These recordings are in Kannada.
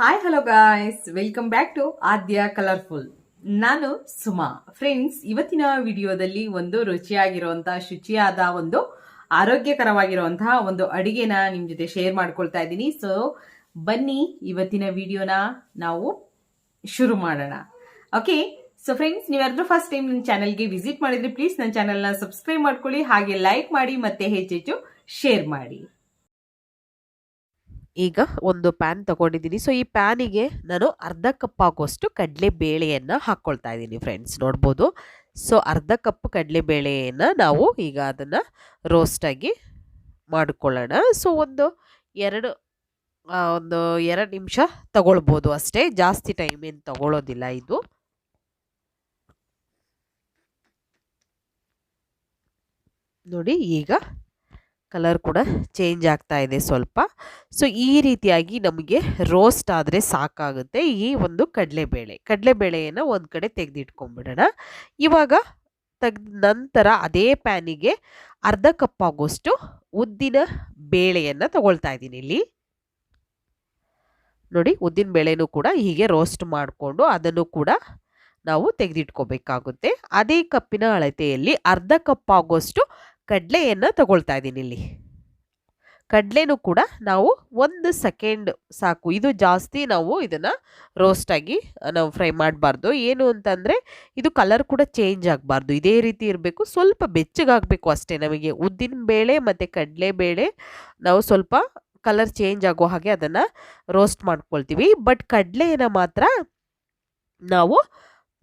Hi hello guys, welcome back to Aadya colourful. ನಾನು ಸುಮಾ. ಫ್ರೆಂಡ್ಸ್, ಇವತ್ತಿನ ವಿಡಿಯೋದಲ್ಲಿ ಒಂದು ರುಚಿಯಾಗಿರುವಂತಹ ಶುಚಿಯಾದ ಒಂದು ಆರೋಗ್ಯಕರವಾಗಿರುವಂತಹ ಒಂದು ಅಡಿಗೆನ ನಿಮ್ ಜೊತೆ ಶೇರ್ ಮಾಡ್ಕೊಳ್ತಾ ಇದ್ದೀನಿ. ಸೊ ಬನ್ನಿ ಇವತ್ತಿನ ವಿಡಿಯೋನ ನಾವು ಶುರು ಮಾಡೋಣ. ಓಕೆ, ಸೊ ಫ್ರೆಂಡ್ಸ್, ನೀವ್ಯಾರಾದ್ರೂ ಫಸ್ಟ್ ಟೈಮ್ ನನ್ನ ಚಾನಲ್ಗೆ ವಿಸಿಟ್ ಮಾಡಿದ್ರೆ ಪ್ಲೀಸ್ ನನ್ನ ಚಾನಲ್ನ ಸಬ್ಸ್ಕ್ರೈಬ್ ಮಾಡ್ಕೊಳ್ಳಿ, ಹಾಗೆ ಲೈಕ್ ಮಾಡಿ ಮತ್ತೆ ಹೆಚ್ಚೆಚ್ಚು ಶೇರ್ ಮಾಡಿ. ಈಗ ಒಂದು ಪ್ಯಾನ್ ತಗೊಂಡಿದ್ದೀನಿ. ಸೊ ಈ ಪ್ಯಾನಿಗೆ ನಾನು ಅರ್ಧ ಕಪ್ ಆಗುವಷ್ಟು ಕಡಲೆ ಬೇಳೆಯನ್ನು ಹಾಕ್ಕೊಳ್ತಾ ಇದ್ದೀನಿ. ಫ್ರೆಂಡ್ಸ್ ನೋಡ್ಬೋದು. ಸೊ ಅರ್ಧ ಕಪ್ ಕಡಲೆ ಬೇಳೆಯನ್ನು ನಾವು ಈಗ ಅದನ್ನು ರೋಸ್ಟಾಗಿ ಮಾಡಿಕೊಳ್ಳೋಣ. ಸೊ ಒಂದು ಎರಡು ನಿಮಿಷ ತಗೊಳ್ಬೋದು ಅಷ್ಟೇ, ಜಾಸ್ತಿ ಟೈಮ್ ಏನು ತಗೊಳ್ಳೋದಿಲ್ಲ ಇದು. ನೋಡಿ, ಈಗ ಕಲರ್ ಕೂಡ ಚೇಂಜ್ ಆಗ್ತಾ ಇದೆ ಸ್ವಲ್ಪ. ಸೊ ಈ ರೀತಿಯಾಗಿ ನಮಗೆ ರೋಸ್ಟ್ ಆದರೆ ಸಾಕಾಗುತ್ತೆ ಈ ಒಂದು ಕಡಲೆಬೇಳೆಯನ್ನು ಒಂದು ಕಡೆ ತೆಗೆದಿಟ್ಕೊಂಡ್ಬಿಡೋಣ. ಇವಾಗ ತೆಗೆದ ನಂತರ ಅದೇ ಪ್ಯಾನಿಗೆ ಅರ್ಧ ಕಪ್ ಆಗೋಷ್ಟು ಉದ್ದಿನ ಬೇಳೆಯನ್ನು ತಗೊಳ್ತಾ ಇದ್ದೀನಿ ಇಲ್ಲಿ. ನೋಡಿ, ಉದ್ದಿನ ಬೇಳೆನೂ ಕೂಡ ಹೀಗೆ ರೋಸ್ಟ್ ಮಾಡಿಕೊಂಡು ಅದನ್ನು ಕೂಡ ನಾವು ತೆಗೆದಿಟ್ಕೋಬೇಕಾಗುತ್ತೆ. ಅದೇ ಕಪ್ಪಿನ ಅಳತೆಯಲ್ಲಿ ಅರ್ಧ ಕಪ್ ಆಗೋಷ್ಟು ಕಡಲೆಯನ್ನು ತಗೊಳ್ತಾ ಇದ್ದೀನಿ ಇಲ್ಲಿ. ಕಡಲೆನೂ ಕೂಡ ನಾವು 1 ಸೆಕೆಂಡ್ ಸಾಕು, ಇದು ಜಾಸ್ತಿ ನಾವು ಇದನ್ನು ರೋಸ್ಟಾಗಿ ನಾವು ಫ್ರೈ ಮಾಡಬಾರ್ದು. ಏನು ಅಂತಂದರೆ ಇದು ಕಲರ್ ಕೂಡ ಚೇಂಜ್ ಆಗಬಾರ್ದು, ಇದೇ ರೀತಿ ಇರಬೇಕು, ಸ್ವಲ್ಪ ಬೆಚ್ಚಗಾಗಬೇಕು ಅಷ್ಟೇ. ನಮಗೆ ಉದ್ದಿನ ಬೇಳೆ ಮತ್ತು ಕಡಲೆಬೇಳೆ ನಾವು ಸ್ವಲ್ಪ ಕಲರ್ ಚೇಂಜ್ ಆಗೋ ಹಾಗೆ ಅದನ್ನು ರೋಸ್ಟ್ ಮಾಡ್ಕೊಳ್ತೀವಿ. ಬಟ್ ಕಡಲೆಯನ್ನು ಮಾತ್ರ ನಾವು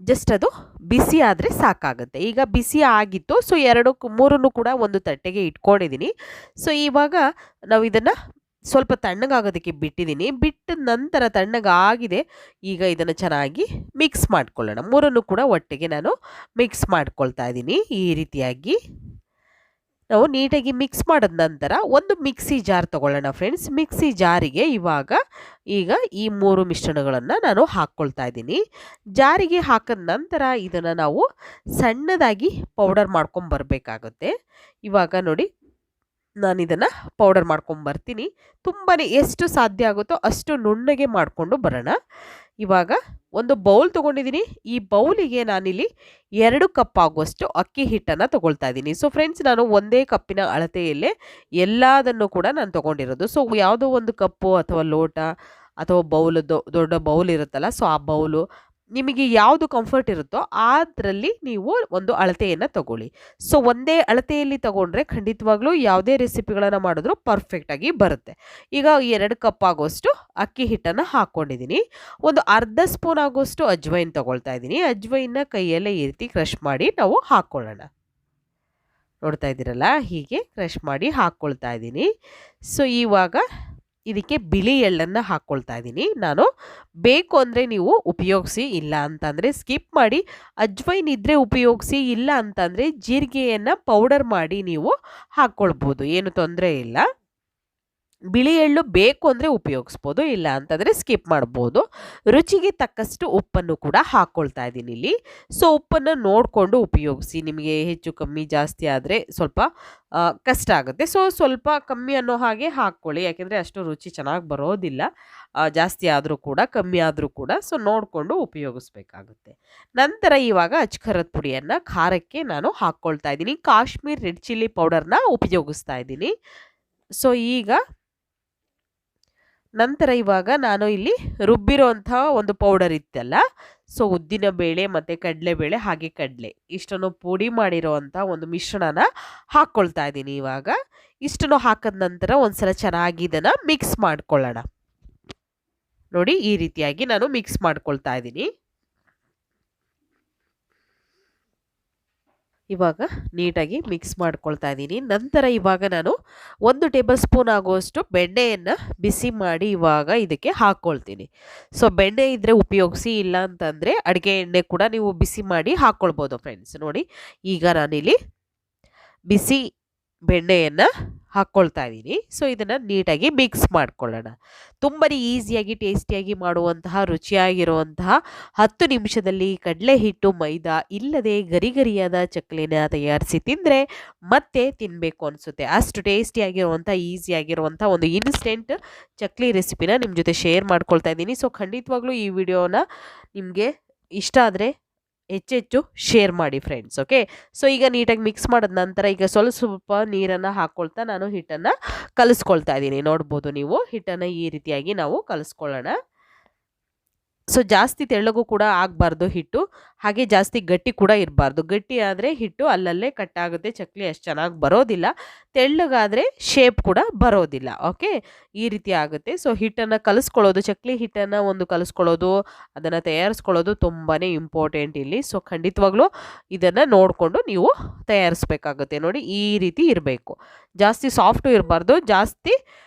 ಜಸ್ಟ್ ಅದು ಬಿಸಿ ಆದರೆ ಸಾಕಾಗುತ್ತೆ. ಈಗ ಬಿಸಿ ಆಗಿತ್ತು. ಸೊ 2-3 ಕೂಡ ಒಂದು ತಟ್ಟೆಗೆ ಇಟ್ಕೊಂಡಿದ್ದೀನಿ. ಸೊ ಇವಾಗ ನಾವು ಇದನ್ನು ಸ್ವಲ್ಪ ತಣ್ಣಗಾಗೋದಕ್ಕೆ ಬಿಟ್ಟಿದ್ದೀನಿ. ಬಿಟ್ಟ ನಂತರ ತಣ್ಣಗಾಗಿದೆ. ಈಗ ಇದನ್ನು ಚೆನ್ನಾಗಿ ಮಿಕ್ಸ್ ಮಾಡ್ಕೊಳ್ಳೋಣ. 3 ಕೂಡ ಒಟ್ಟಿಗೆ ನಾನು ಮಿಕ್ಸ್ ಮಾಡ್ಕೊಳ್ತಾ ಇದ್ದೀನಿ. ಈ ರೀತಿಯಾಗಿ ನಾವು ನೀಟಾಗಿ ಮಿಕ್ಸ್ ಮಾಡಿದ ನಂತರ ಒಂದು ಮಿಕ್ಸಿ ಜಾರ್ ತಗೊಳ್ಳೋಣ. ಫ್ರೆಂಡ್ಸ್, ಮಿಕ್ಸಿ ಜಾರಿಗೆ ಈಗ ಈ 3 ಮಿಶ್ರಣಗಳನ್ನು ನಾನು ಹಾಕ್ಕೊಳ್ತಾ ಇದ್ದೀನಿ. ಜಾರಿಗೆ ಹಾಕಿದ ನಂತರ ಇದನ್ನು ನಾವು ಸಣ್ಣದಾಗಿ ಪೌಡರ್ ಮಾಡ್ಕೊಂಬರ್ಬೇಕಾಗುತ್ತೆ. ಇವಾಗ ನೋಡಿ, ನಾನು ಇದನ್ನು ಪೌಡರ್ ಮಾಡ್ಕೊಂಬರ್ತೀನಿ. ತುಂಬಾ ಎಷ್ಟು ಸಾಧ್ಯ ಆಗುತ್ತೋ ಅಷ್ಟು ನುಣ್ಣಗೆ ಮಾಡಿಕೊಂಡು ಬರೋಣ. ಇವಾಗ ಒಂದು ಬೌಲ್ ತೊಗೊಂಡಿದ್ದೀನಿ. ಈ ಬೌಲಿಗೆ ನಾನಿಲ್ಲಿ 2 ಕಪ್ ಆಗುವಷ್ಟು ಅಕ್ಕಿ ಹಿಟ್ಟನ್ನು ತೊಗೊಳ್ತಾ ಇದ್ದೀನಿ. ಸೊ ಫ್ರೆಂಡ್ಸ್, ನಾನು ಒಂದೇ ಕಪ್ಪಿನ ಅಳತೆಯಲ್ಲೇ ಎಲ್ಲದನ್ನು ಕೂಡ ನಾನು ತೊಗೊಂಡಿರೋದು. ಸೊ ಯಾವುದೋ ಒಂದು ಕಪ್ಪು ಅಥವಾ ಲೋಟ ಅಥವಾ ಬೌಲ್, ದೊಡ್ಡ ಬೌಲ್ ಇರುತ್ತಲ್ಲ, ಸೊ ಆ ಬೌಲು ನಿಮಗೆ ಯಾವುದು ಕಂಫರ್ಟ್ ಇರುತ್ತೋ ಅದರಲ್ಲಿ ನೀವು ಒಂದು ಅಳತೆಯನ್ನು ತಗೊಳ್ಳಿ. ಸೊ ಒಂದೇ ಅಳತೆಯಲ್ಲಿ ತಗೊಂಡ್ರೆ ಖಂಡಿತವಾಗ್ಲೂ ಯಾವುದೇ ರೆಸಿಪಿಗಳನ್ನು ಮಾಡಿದ್ರೂ ಪರ್ಫೆಕ್ಟಾಗಿ ಬರುತ್ತೆ. ಈಗ 2 ಕಪ್ ಆಗೋಷ್ಟು ಅಕ್ಕಿ ಹಿಟ್ಟನ್ನು ಹಾಕ್ಕೊಂಡಿದ್ದೀನಿ. ಒಂದು ಅರ್ಧ ಸ್ಪೂನ್ ಆಗೋಷ್ಟು ಅಜ್ವೈನ್ ತಗೊಳ್ತಾ ಇದ್ದೀನಿ. ಅಜ್ವೈನ್ನ ಕೈಯಲ್ಲೇ ಈ ರೀತಿ ಕ್ರಷ್ ಮಾಡಿ ನಾವು ಹಾಕ್ಕೊಳ್ಳೋಣ. ನೋಡ್ತಾ ಇದ್ದೀರಲ್ಲ, ಹೀಗೆ ಕ್ರಷ್ ಮಾಡಿ ಹಾಕ್ಕೊಳ್ತಾ ಇದ್ದೀನಿ. ಸೊ ಇವಾಗ ಇದಕ್ಕೆ ಬಿಳಿ ಎಳ್ಳನ್ನು ಹಾಕ್ಕೊಳ್ತಾ ಇದ್ದೀನಿ ನಾನು. ಬೇಕು ಅಂದರೆ ನೀವು ಉಪಯೋಗಿಸಿ, ಇಲ್ಲ ಅಂತಂದರೆ ಸ್ಕಿಪ್ ಮಾಡಿ. ಅಜ್ವೈನ್ ಇದ್ದರೆ ಉಪಯೋಗಿಸಿ, ಇಲ್ಲ ಅಂತಂದರೆ ಜೀರಿಗೆಯನ್ನು ಪೌಡರ್ ಮಾಡಿ ನೀವು ಹಾಕ್ಕೊಳ್ಬೋದು, ಏನು ತೊಂದರೆ ಇಲ್ಲ. ಬಿಳಿ ಎಳ್ಳು ಬೇಕು ಅಂದರೆ ಉಪಯೋಗಿಸ್ಬೋದು, ಇಲ್ಲ ಅಂತಂದರೆ ಸ್ಕಿಪ್ ಮಾಡ್ಬೋದು. ರುಚಿಗೆ ತಕ್ಕಷ್ಟು ಉಪ್ಪನ್ನು ಕೂಡ ಹಾಕ್ಕೊಳ್ತಾ ಇದ್ದೀನಿ ಇಲ್ಲಿ. ಸೊ ಉಪ್ಪನ್ನು ನೋಡಿಕೊಂಡು ಉಪಯೋಗಿಸಿ. ನಿಮಗೆ ಹೆಚ್ಚು ಕಮ್ಮಿ ಜಾಸ್ತಿ ಆದರೆ ಸ್ವಲ್ಪ ಕಷ್ಟ ಆಗುತ್ತೆ. ಸೊ ಸ್ವಲ್ಪ ಕಮ್ಮಿ ಅನ್ನೋ ಹಾಗೆ ಹಾಕ್ಕೊಳ್ಳಿ, ಯಾಕೆಂದರೆ ಅಷ್ಟು ರುಚಿ ಚೆನ್ನಾಗಿ ಬರೋದಿಲ್ಲ, ಜಾಸ್ತಿ ಆದರೂ ಕೂಡ ಕಮ್ಮಿ ಆದರೂ ಕೂಡ. ಸೊ ನೋಡಿಕೊಂಡು ಉಪಯೋಗಿಸ್ಬೇಕಾಗುತ್ತೆ. ನಂತರ ಇವಾಗ ಅಚ್ಕರದ ಪುಡಿಯನ್ನು ಖಾರಕ್ಕೆ ನಾನು ಹಾಕ್ಕೊಳ್ತಾ ಇದ್ದೀನಿ. ಕಾಶ್ಮೀರ್ ರೆಡ್ ಚಿಲ್ಲಿ ಪೌಡರ್ನ ಉಪಯೋಗಿಸ್ತಾ ಇದ್ದೀನಿ. ಸೊ ಈಗ ನಂತರ ಇವಾಗ ನಾನು ಇಲ್ಲಿ ರುಬ್ಬಿರೋಂಥ ಒಂದು ಪೌಡರ್ ಇತ್ತಲ್ಲ, ಸೊ ಉದ್ದಿನ ಬೇಳೆ ಮತ್ತು ಕಡಲೆಬೇಳೆ ಹಾಗೆ ಕಡಲೆ ಇಷ್ಟನ್ನು ಪುಡಿ ಮಾಡಿರೋವಂಥ ಒಂದು ಮಿಶ್ರಣನ ಹಾಕ್ಕೊಳ್ತಾ ಇದ್ದೀನಿ. ಇವಾಗ ಇಷ್ಟನ್ನು ಹಾಕಿದ ನಂತರ ಒಂದ್ಸಲ ಚೆನ್ನಾಗಿ ಇದನ್ನು ಮಿಕ್ಸ್ ಮಾಡ್ಕೊಳ್ಳೋಣ. ನೋಡಿ, ಈ ರೀತಿಯಾಗಿ ನಾನು ಮಿಕ್ಸ್ ಮಾಡ್ಕೊಳ್ತಾ ಇದ್ದೀನಿ. ಇವಾಗ ನೀಟಾಗಿ ಮಿಕ್ಸ್ ಮಾಡ್ಕೊಳ್ತಾ ಇದ್ದೀನಿ. ನಂತರ ಇವಾಗ ನಾನು 1 ಟೇಬಲ್ ಸ್ಪೂನ್ ಆಗುವಷ್ಟು ಬೆಣ್ಣೆಯನ್ನು ಬಿಸಿ ಮಾಡಿ ಇವಾಗ ಇದಕ್ಕೆ ಹಾಕ್ಕೊಳ್ತೀನಿ. ಸೊ ಬೆಣ್ಣೆ ಇದ್ದರೆ ಉಪಯೋಗಿಸಿ, ಇಲ್ಲ ಅಂತಂದರೆ ಅಡುಗೆ ಎಣ್ಣೆ ಕೂಡ ನೀವು ಬಿಸಿ ಮಾಡಿ ಹಾಕ್ಕೊಳ್ಬೋದು. ಫ್ರೆಂಡ್ಸ್ ನೋಡಿ, ಈಗ ನಾನಿಲ್ಲಿ ಬಿಸಿ ಬೆಣ್ಣೆಯನ್ನು ಹಾಕ್ಕೊಳ್ತಾ ಇದ್ದೀನಿ. ಸೊ ಇದನ್ನು ನೀಟಾಗಿ ಮಿಕ್ಸ್ ಮಾಡ್ಕೊಳ್ಳೋಣ. ತುಂಬಾ ಈಸಿಯಾಗಿ ಟೇಸ್ಟಿಯಾಗಿ ಮಾಡುವಂತಹ ರುಚಿಯಾಗಿರುವಂತಹ 10 ನಿಮಿಷದಲ್ಲಿ ಕಡಲೆ ಹಿಟ್ಟು ಮೈದಾ ಇಲ್ಲದೆ ಗರಿಗರಿಯಾದ ಚಕ್ಕಲಿನ ತಯಾರಿಸಿ ತಿಂದರೆ ಮತ್ತೆ ತಿನ್ನಬೇಕು ಅನಿಸುತ್ತೆ. ಅಷ್ಟು ಟೇಸ್ಟಿಯಾಗಿರುವಂಥ ಈಸಿಯಾಗಿರುವಂಥ ಒಂದು ಇನ್ಸ್ಟೆಂಟ್ ಚಕ್ಲಿ ರೆಸಿಪಿನ ನಿಮ್ಮ ಜೊತೆ ಶೇರ್ ಮಾಡ್ಕೊಳ್ತಾ ಇದ್ದೀನಿ. ಸೊ ಖಂಡಿತವಾಗ್ಲೂ ಈ ವಿಡಿಯೋನ ನಿಮಗೆ ಇಷ್ಟ ಆದರೆ ಹೆಚ್ಚೆಚ್ಚು ಶೇರ್ ಮಾಡಿ ಫ್ರೆಂಡ್ಸ್. ಓಕೆ, ಸೊ ಈಗ ನೀಟಾಗಿ ಮಿಕ್ಸ್ ಮಾಡಿದ ನಂತರ ಈಗ ಸ್ವಲ್ಪ ನೀರನ್ನು ಹಾಕ್ಕೊಳ್ತಾ ನಾನು ಹಿಟ್ಟನ್ನು ಕಲಿಸ್ಕೊಳ್ತಾ ಇದ್ದೀನಿ. ನೋಡ್ಬೋದು ನೀವು ಹಿಟ್ಟನ್ನು ಈ ರೀತಿಯಾಗಿ ನಾವು ಕಲಿಸ್ಕೊಳ್ಳೋಣ. ಸೊ ಜಾಸ್ತಿ ತೆಳ್ಳಗೂ ಕೂಡ ಆಗಬಾರ್ದು ಹಿಟ್ಟು, ಹಾಗೆ ಜಾಸ್ತಿ ಗಟ್ಟಿ ಕೂಡ ಇರಬಾರ್ದು. ಗಟ್ಟಿ ಆದರೆ ಹಿಟ್ಟು ಅಲ್ಲಲ್ಲೇ ಕಟ್ಟಾಗುತ್ತೆ, ಚಕ್ಲಿ ಅಷ್ಟು ಚೆನ್ನಾಗಿ ಬರೋದಿಲ್ಲ. ತೆಳ್ಳಗಾದರೆ ಶೇಪ್ ಕೂಡ ಬರೋದಿಲ್ಲ. ಓಕೆ, ಈ ರೀತಿ ಆಗುತ್ತೆ. ಸೊ ಹಿಟ್ಟನ್ನು ಕಲಿಸ್ಕೊಳ್ಳೋದು, ಚಕ್ಲಿ ಹಿಟ್ಟನ್ನು ಒಂದು ಕಲಿಸ್ಕೊಳ್ಳೋದು, ಅದನ್ನು ತಯಾರಿಸ್ಕೊಳ್ಳೋದು ತುಂಬಾ ಇಂಪಾರ್ಟೆಂಟ್ ಇಲ್ಲಿ. ಸೊ ಖಂಡಿತವಾಗ್ಲೂ ಇದನ್ನು ನೋಡಿಕೊಂಡು ನೀವು ತಯಾರಿಸ್ಬೇಕಾಗುತ್ತೆ. ನೋಡಿ ಈ ರೀತಿ ಇರಬೇಕು, ಜಾಸ್ತಿ ಸಾಫ್ಟು ಇರಬಾರ್ದು, ಜಾಸ್ತಿ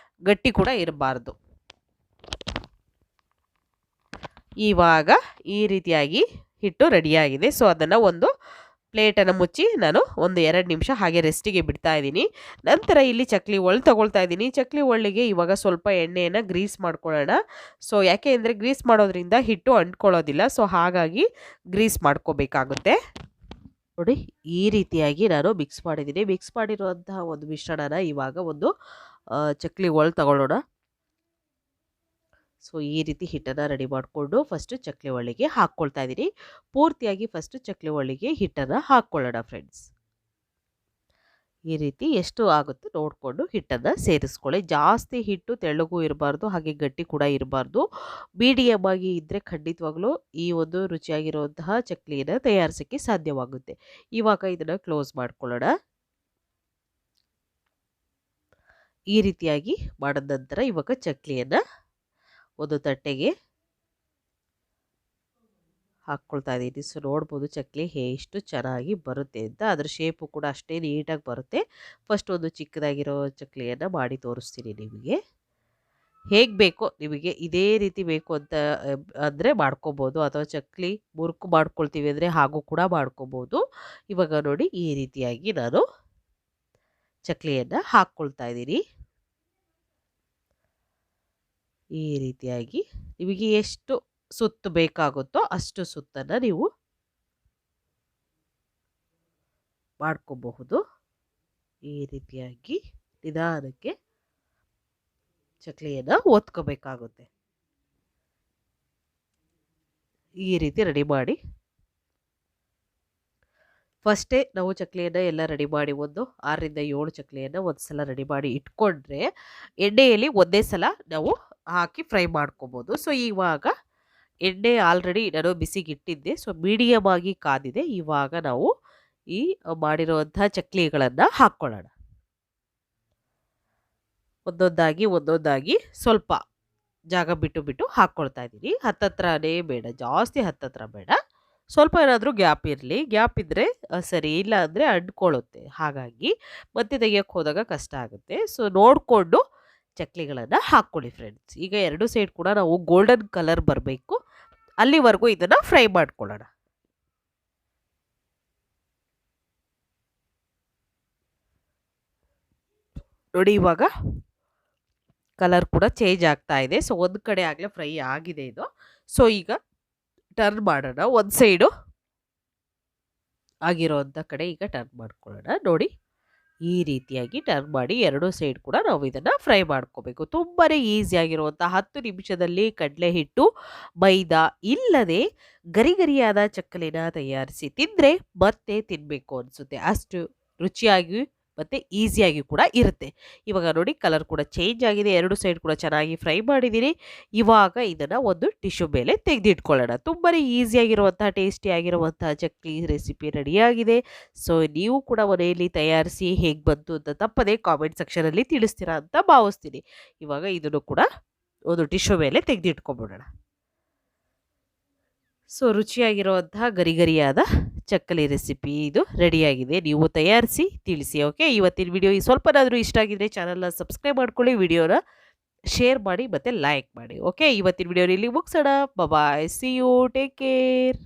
ಗಟ್ಟಿ ಕೂಡ ಇರಬಾರ್ದು. ಇವಾಗ ಈ ರೀತಿಯಾಗಿ ಹಿಟ್ಟು ರೆಡಿಯಾಗಿದೆ. ಸೊ ಅದನ್ನು ಒಂದು ಪ್ಲೇಟನ್ನು ಮುಚ್ಚಿ ನಾನು ಒಂದು 2 ನಿಮಿಷ ಹಾಗೆ ರೆಸ್ಟಿಗೆ ಬಿಡ್ತಾ ಇದ್ದೀನಿ. ನಂತರ ಇಲ್ಲಿ ಚಕ್ಲಿ ಒಳ್ಳು ತಗೊಳ್ತಾ ಇದ್ದೀನಿ. ಚಕ್ಲಿ ಒಳ್ಳಿಗೆ ಇವಾಗ ಸ್ವಲ್ಪ ಎಣ್ಣೆಯನ್ನು ಗ್ರೀಸ್ ಮಾಡ್ಕೊಳ್ಳೋಣ. ಸೊ ಯಾಕೆ ಅಂದರೆ ಗ್ರೀಸ್ ಮಾಡೋದ್ರಿಂದ ಹಿಟ್ಟು ಅಂಟ್ಕೊಳ್ಳೋದಿಲ್ಲ. ಸೊ ಹಾಗಾಗಿ ಗ್ರೀಸ್ ಮಾಡ್ಕೋಬೇಕಾಗುತ್ತೆ. ನೋಡಿ ಈ ರೀತಿಯಾಗಿ ನಾನು ಮಿಕ್ಸ್ ಮಾಡಿದ್ದೀನಿ. ಮಿಕ್ಸ್ ಮಾಡಿರುವಂತಹ ಒಂದು ಮಿಶ್ರಣನ ಇವಾಗ ಒಂದು ಚಕ್ಲಿ ಒಳ್ಳು ತಗೊಳ್ಳೋಣ. ಸೊ ಈ ರೀತಿ ಹಿಟ್ಟನ್ನು ರೆಡಿ ಮಾಡಿಕೊಂಡು ಫಸ್ಟು ಚಕ್ಲಿ ಒಳ್ಳಿಗೆ ಹಾಕ್ಕೊಳ್ತಾ ಇದ್ದೀನಿ. ಪೂರ್ತಿಯಾಗಿ ಫಸ್ಟು ಚಕ್ಲಿ ಒಳ್ಳಿಗೆ ಹಿಟ್ಟನ್ನು ಹಾಕ್ಕೊಳ್ಳೋಣ ಫ್ರೆಂಡ್ಸ್. ಈ ರೀತಿ ಎಷ್ಟು ಆಗುತ್ತೆ ನೋಡಿಕೊಂಡು ಹಿಟ್ಟನ್ನು ಸೇರಿಸ್ಕೊಳ್ಳಿ. ಜಾಸ್ತಿ ಹಿಟ್ಟು ತೆಳ್ಳಗೂ ಇರಬಾರ್ದು, ಹಾಗೆ ಗಟ್ಟಿ ಕೂಡ ಇರಬಾರ್ದು. ಮೀಡಿಯಮ್ ಆಗಿ ಇದ್ದರೆ ಖಂಡಿತವಾಗ್ಲೂ ಈ ಒಂದು ರುಚಿಯಾಗಿರುವಂತಹ ಚಕ್ಲಿಯನ್ನು ತಯಾರಿಸೋಕ್ಕೆ ಸಾಧ್ಯವಾಗುತ್ತೆ. ಇವಾಗ ಇದನ್ನು ಕ್ಲೋಸ್ ಮಾಡ್ಕೊಳ್ಳೋಣ. ಈ ರೀತಿಯಾಗಿ ಮಾಡಿದ ನಂತರ ಇವಾಗ ಚಕ್ಲಿಯನ್ನು ಒಂದು ತಟ್ಟೆಗೆ ಹಾಕ್ಕೊಳ್ತಾ ಇದ್ದೀನಿ. ಸೊ ನೋಡ್ಬೋದು ಚಕ್ಲಿ ಎಷ್ಟು ಚೆನ್ನಾಗಿ ಬರುತ್ತೆ ಅಂತ. ಅದರ ಶೇಪು ಕೂಡ ಅಷ್ಟೇ ನೀಟಾಗಿ ಬರುತ್ತೆ. ಫಸ್ಟ್ ಒಂದು ಚಿಕ್ಕದಾಗಿರೋ ಚಕ್ಲಿಯನ್ನು ಮಾಡಿ ತೋರಿಸ್ತೀನಿ ನಿಮಗೆ. ಹೇಗೆ ಬೇಕೋ ನಿಮಗೆ ಇದೇ ರೀತಿ ಬೇಕು ಅಂತ ಅಂದರೆ ಮಾಡ್ಕೋಬೋದು, ಅಥವಾ ಚಕ್ಲಿ ಮುರುಕು ಮಾಡ್ಕೊಳ್ತೀವಿ ಅಂದರೆ ಹಾಗೂ ಕೂಡ ಮಾಡ್ಕೋಬೋದು. ಇವಾಗ ನೋಡಿ ಈ ರೀತಿಯಾಗಿ ನಾನು ಚಕ್ಲಿಯನ್ನು ಹಾಕ್ಕೊಳ್ತಾ ಇದ್ದೀನಿ. ಈ ರೀತಿಯಾಗಿ ನಿಮಗೆ ಎಷ್ಟು ಸುತ್ತು ಬೇಕಾಗುತ್ತೋ ಅಷ್ಟು ಸುತ್ತನ್ನು ನೀವು ಮಾಡ್ಕೋಬಹುದು. ಈ ರೀತಿಯಾಗಿ ನಿಧಾನಕ್ಕೆ ಚಕ್ಲಿಯನ್ನು ಒತ್ಕೋಬೇಕಾಗುತ್ತೆ. ಈ ರೀತಿ ರೆಡಿ ಮಾಡಿ. ಫಸ್ಟೇ ನಾವು ಚಕ್ಲಿಯನ್ನು ಎಲ್ಲ ರೆಡಿ ಮಾಡಿ ಒಂದು 6 ರಿಂದ 7 ಚಕ್ಲಿಯನ್ನು ಒಂದು ಸಲ ರೆಡಿ ಮಾಡಿ ಇಟ್ಕೊಂಡ್ರೆ ಎಣ್ಣೆಯಲ್ಲಿ ಒಂದೇ ಸಲ ನಾವು ಹಾಕಿ ಫ್ರೈ ಮಾಡ್ಕೋಬೋದು. ಸೊ ಇವಾಗ ಎಣ್ಣೆ ಆಲ್ರೆಡಿ ನಾನು ಬಿಸಿಗೆ ಇಟ್ಟಿದ್ದೆ. ಸೊ ಮೀಡಿಯಮ್ ಆಗಿ ಕಾದಿದೆ. ಇವಾಗ ನಾವು ಈ ಮಾಡಿರುವಂಥ ಚಕ್ಲಿಗಳನ್ನು ಹಾಕ್ಕೊಳ್ಳೋಣ. ಒಂದೊಂದಾಗಿ ಸ್ವಲ್ಪ ಜಾಗ ಬಿಟ್ಟು ಹಾಕ್ಕೊಳ್ತಾ ಇದ್ದೀನಿ. ಹತ್ತತ್ರನೇ ಬೇಡ, ಜಾಸ್ತಿ ಹತ್ತತ್ರ ಬೇಡ, ಸ್ವಲ್ಪ ಏನಾದರೂ ಗ್ಯಾಪ್ ಇರಲಿ. ಗ್ಯಾಪ್ ಇದ್ದರೆ ಸರಿ, ಇಲ್ಲ ಅಂದರೆ ಅಂಟ್ಕೊಳ್ಳುತ್ತೆ. ಹಾಗಾಗಿ ಮತ್ತೆ ತೆಗಿಯೋಕ್ಕೆ ಹೋದಾಗ ಕಷ್ಟ ಆಗುತ್ತೆ. ಸೊ ನೋಡಿಕೊಂಡು ಚಕ್ಲಿಗಳನ್ನು ಹಾಕ್ಕೊಳ್ಳಿ ಫ್ರೆಂಡ್ಸ್. ಈಗ 2 ಸೈಡ್ ಕೂಡ ನಾವು ಗೋಲ್ಡನ್ ಕಲರ್ ಬರಬೇಕು, ಅಲ್ಲಿವರೆಗೂ ಇದನ್ನು ಫ್ರೈ ಮಾಡ್ಕೊಳ್ಳೋಣ. ನೋಡಿ ಇವಾಗ ಕಲರ್ ಕೂಡ ಚೇಂಜ್ ಆಗ್ತಾ ಇದೆ. ಸೊ ಒಂದು ಕಡೆ ಆಗಲೇ ಫ್ರೈ ಆಗಿದೆ ಇದು. ಸೊ ಈಗ ಟರ್ನ್ ಮಾಡೋಣ. ಒಂದು ಸೈಡು ಆಗಿರೋವಂಥ ಕಡೆ ಈಗ ಟರ್ನ್ ಮಾಡ್ಕೊಳ್ಳೋಣ. ನೋಡಿ ಈ ರೀತಿಯಾಗಿ ಟರ್ನ್ ಮಾಡಿ 2 ಸೈಡ್ ಕೂಡ ನಾವು ಇದನ್ನು ಫ್ರೈ ಮಾಡ್ಕೋಬೇಕು. ತುಂಬಾ ಈಸಿಯಾಗಿರುವಂಥ 10 ನಿಮಿಷದಲ್ಲಿ ಕಡಲೆ ಹಿಟ್ಟು ಮೈದಾ ಇಲ್ಲದೆ ಗರಿಗರಿಯಾದ ಚಕ್ಕಲಿನ ತಯಾರಿಸಿ ತಿಂದರೆ ಮತ್ತೆ ತಿನ್ನಬೇಕು ಅನಿಸುತ್ತೆ. ಅಷ್ಟು ರುಚಿಯಾಗಿ ಮತ್ತು ಈಸಿಯಾಗಿ ಕೂಡ ಇರುತ್ತೆ. ಇವಾಗ ನೋಡಿ ಕಲರ್ ಕೂಡ ಚೇಂಜ್ ಆಗಿದೆ. 2 ಸೈಡ್ ಕೂಡ ಚೆನ್ನಾಗಿ ಫ್ರೈ ಮಾಡಿದ್ದೀನಿ. ಇವಾಗ ಇದನ್ನು ಒಂದು ಟಿಶ್ಯೂ ಮೇಲೆ ತೆಗೆದಿಟ್ಕೊಳ್ಳೋಣ. ತುಂಬಾ ಈಸಿಯಾಗಿರುವಂಥ ಟೇಸ್ಟಿಯಾಗಿರುವಂಥ ಚಕ್ಲಿ ರೆಸಿಪಿ ರೆಡಿಯಾಗಿದೆ. ಸೊ ನೀವು ಕೂಡ ಮನೆಯಲ್ಲಿ ತಯಾರಿಸಿ ಹೇಗೆ ಬಂತು ಅಂತ ತಪ್ಪದೆ ಕಾಮೆಂಟ್ ಸೆಕ್ಷನಲ್ಲಿ ತಿಳಿಸ್ತೀರಾ ಅಂತ ಭಾವಿಸ್ತೀನಿ. ಇವಾಗ ಇದನ್ನು ಕೂಡ ಒಂದು ಟಿಶ್ಯೂ ಮೇಲೆ ತೆಗೆದಿಟ್ಕೊಂಬಿಡೋಣ. ಸೊ ರುಚಿಯಾಗಿರುವಂತಹ ಗರಿಗರಿಯಾದ ಚಕ್ಕಲಿ ರೆಸಿಪಿ ಇದು ರೆಡಿಯಾಗಿದೆ. ನೀವು ತಯಾರಿಸಿ ತಿಳಿಸಿ. ಓಕೆ, ಇವತ್ತಿನ ವಿಡಿಯೋ ಸ್ವಲ್ಪನಾದರೂ ಇಷ್ಟ ಆಗಿದ್ರೆ ಚಾನಲ್ನ ಸಬ್ಸ್ಕ್ರೈಬ್ ಮಾಡ್ಕೊಳ್ಳಿ, ವಿಡಿಯೋನ ಶೇರ್ ಮಾಡಿ ಮತ್ತು ಲೈಕ್ ಮಾಡಿ. ಓಕೆ, ಇವತ್ತಿನ ವಿಡಿಯೋ ಇಲ್ಲಿ ಮುಗಿಸೋಣ. ಬಾಯ್, ಸಿ ಯು, ಟೇಕ್ ಕೇರ್.